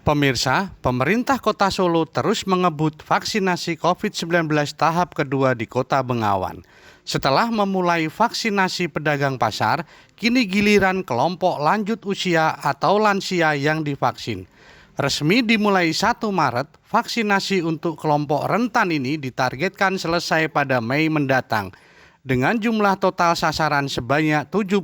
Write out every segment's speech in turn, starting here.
Pemirsa, pemerintah Kota Solo terus mengebut vaksinasi COVID-19 tahap kedua di Kota Bengawan. Setelah memulai vaksinasi pedagang pasar, kini giliran kelompok lanjut usia atau lansia yang divaksin. Resmi dimulai 1 Maret, vaksinasi untuk kelompok rentan ini ditargetkan selesai pada Mei mendatang, dengan jumlah total sasaran sebanyak 70.000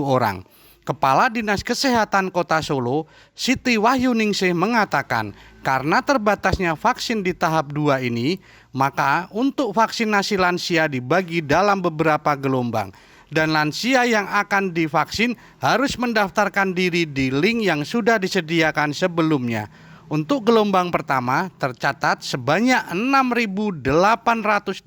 orang. Kepala Dinas Kesehatan Kota Solo, Siti Wahyuningsih mengatakan, karena terbatasnya vaksin di tahap 2 ini, maka untuk vaksinasi lansia dibagi dalam beberapa gelombang. Dan lansia yang akan divaksin harus mendaftarkan diri di link yang sudah disediakan sebelumnya. Untuk gelombang pertama tercatat sebanyak 6.826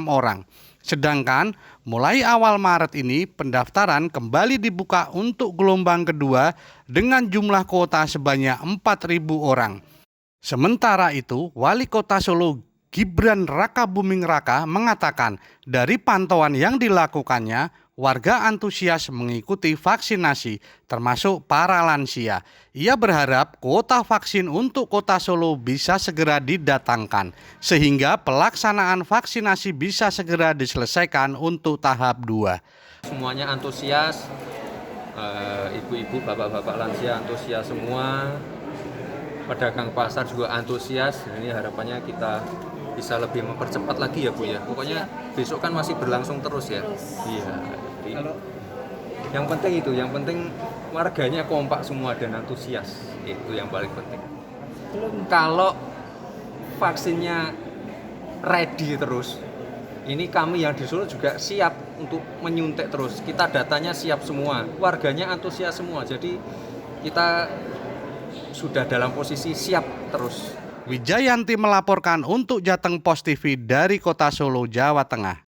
orang. Sedangkan mulai awal Maret ini pendaftaran kembali dibuka untuk gelombang kedua dengan jumlah kuota sebanyak 4.000 orang. Sementara itu, Wali Kota Solo Gibran Rakabuming Raka mengatakan dari pantauan yang dilakukannya, warga antusias mengikuti vaksinasi, termasuk para lansia. Ia berharap kuota vaksin untuk Kota Solo bisa segera didatangkan, sehingga pelaksanaan vaksinasi bisa segera diselesaikan untuk tahap 2. Semuanya antusias, ibu-ibu, bapak-bapak lansia antusias semua, pedagang pasar juga antusias. Ini harapannya kita bisa lebih mempercepat lagi ya Bu ya. Pokoknya besok kan masih berlangsung terus ya. Iya. Yang penting itu, yang penting warganya kompak semua dan antusias. Itu yang paling penting. Kalau vaksinnya ready terus, ini kami yang di Solo juga siap untuk menyuntik terus. Kita datanya siap semua, warganya antusias semua. Jadi kita sudah dalam posisi siap terus. Wijayanti melaporkan untuk Jateng Pos TV dari Kota Solo, Jawa Tengah.